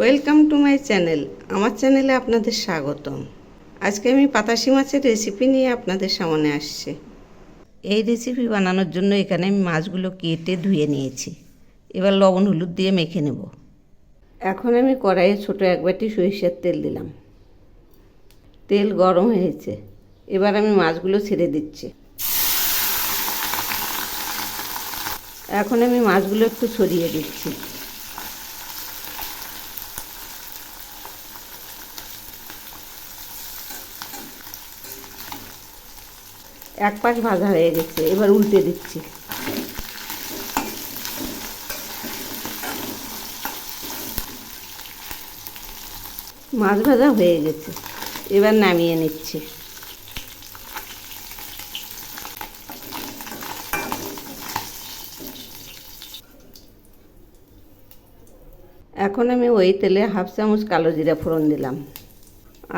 Welcome to my channel. আমার চ্যানেলে আপনাদের স্বাগতম। আজকে আমি পাতাশি মাছের রেসিপি নিয়ে আপনাদের সামনে আসছি। এই রেসিপি বানানোর জন্য এখানে আমি মাছগুলো কেটে ধুয়ে নিয়েছি। এবার লবণ হলুদ দিয়ে মেখে নেব। এখন আমি কড়াইয়ে ছোটো এক বাটি সরিষার তেল দিলাম। তেল গরম হয়েছে, এবার আমি মাছগুলো ছেড়ে দিচ্ছি। এখন আমি মাছগুলো একটু ছড়িয়ে দিচ্ছি। এক পাশ ভাজা হয়ে গেছে, এবার উল্টে দিচ্ছি। মাছ ভাজা হয়ে গেছে, এবার নামিয়ে নিচ্ছি। এখন আমি ওই তেলে হাফ চামচ কালো জিরা ফোড়ন দিলাম,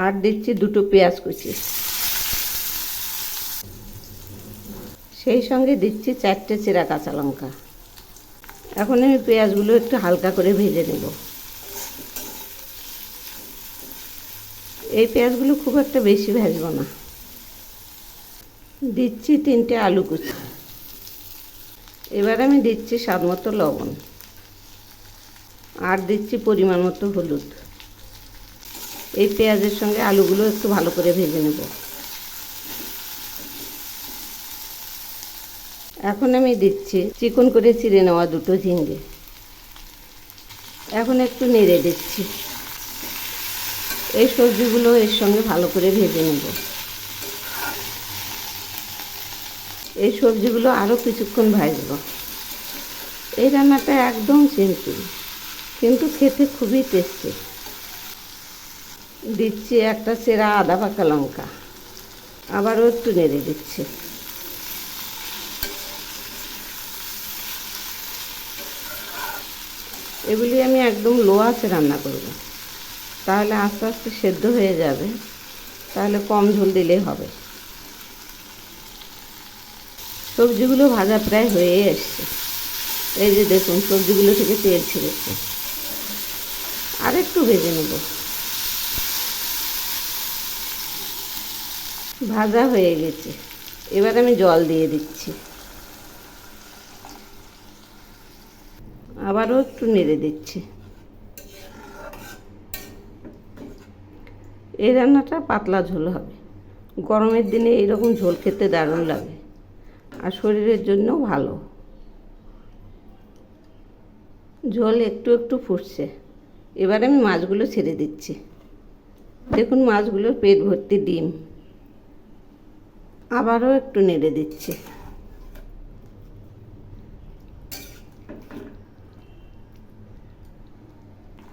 আর দিচ্ছি দুটো পেঁয়াজ কুচি, সেই সঙ্গে দিচ্ছি 4টে চেরা কাঁচা লঙ্কা। এখন আমি পেঁয়াজগুলো একটু হালকা করে ভেজে নেব। এই পেঁয়াজগুলো খুব একটা বেশি ভাজবো না। দিচ্ছি 3টে আলু কুচি। এবার আমি দিচ্ছি স্বাদ মতো লবণ, আর দিচ্ছি পরিমাণ মতো হলুদ। এই পেঁয়াজের সঙ্গে আলুগুলো একটু ভালো করে ভেজে নেব। এখন আমি দিচ্ছি চিকন করে চিড়ে নেওয়া দুটো ঝিঙে। এখন একটু নেড়ে দিচ্ছি। এই সবজিগুলো এর সঙ্গে ভালো করে ভেজে নেব। এই সবজিগুলো আরও কিছুক্ষণ ভাজব। এই রান্নাটা একদম সিম্পল, কিন্তু খেতে খুবই টেস্টি। দিচ্ছি একটা চেরা আদা পাকা লঙ্কা, আবারও একটু নেড়ে দিচ্ছি। এগুলি আমি একদম লো আঁচে রান্না করব, তাহলে আস্তে আস্তে সেদ্ধ হয়ে যাবে। তাহলে কম ঝোল দিলেই হবে। সবজিগুলো ভাজা প্রায় হয়ে এসছে। এই যে দেখুন, সবজিগুলো থেকে তেল ছেড়েছে। আর একটু ভেজে নেব। ভাজা হয়ে গেছে, এবার আমি জল দিয়ে দিচ্ছি। আবারও একটু নেড়ে দিচ্ছি। এই রান্নাটা পাতলা ঝোল হবে। গরমের দিনে এইরকম ঝোল খেতে দারুণ লাগে, আর শরীরের জন্যও ভালো। ঝোল একটু একটু ফুটছে, এবার আমি মাছগুলো ছেড়ে দিচ্ছি। দেখুন, মাছগুলোর পেট ভর্তি ডিম। আবারও একটু নেড়ে দিচ্ছি।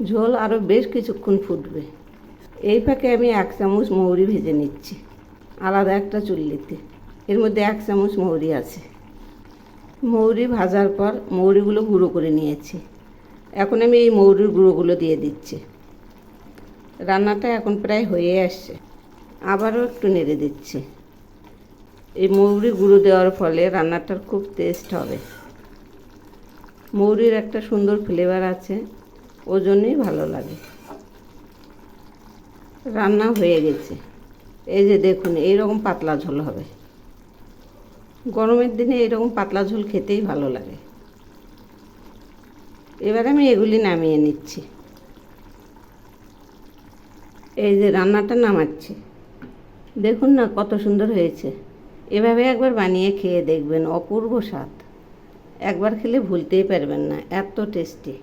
ঝোল আরও বেশ কিছুক্ষণ ফুটবে। এই ফাঁকে আমি 1 চামচ মৌরি ভেজে নিচ্ছি আলাদা একটা চুল্লিতে। এর মধ্যে 1 চামচ মৌরি আছে। মৌরি ভাজার পর মৌরিগুলো গুঁড়ো করে নিয়েছি। এখন আমি এই মৌরির গুঁড়োগুলো দিয়ে দিচ্ছি। রান্নাটা এখন প্রায় হয়ে আসছে। আবারও একটু নেড়ে দিচ্ছি। এই মৌরি গুঁড়ো দেওয়ার ফলে রান্নাটার খুব টেস্ট হবে। মৌরির একটা সুন্দর ফ্লেভার আছে, ওই জন্যই ভালো লাগে। রান্না হয়ে গেছে। এই যে দেখুন, এইরকম পাতলা ঝোল হবে। গরমের দিনে এইরকম পাতলা ঝোল খেতেই ভালো লাগে। এবার আমি এগুলি নামিয়ে নিচ্ছি। এই যে রান্নাটা নামাচ্ছি। দেখুন না কত সুন্দর হয়েছে। এভাবে একবার বানিয়ে খেয়ে দেখবেন, অপূর্ব স্বাদ। একবার খেলে ভুলতেই পারবেন না, এত টেস্টি।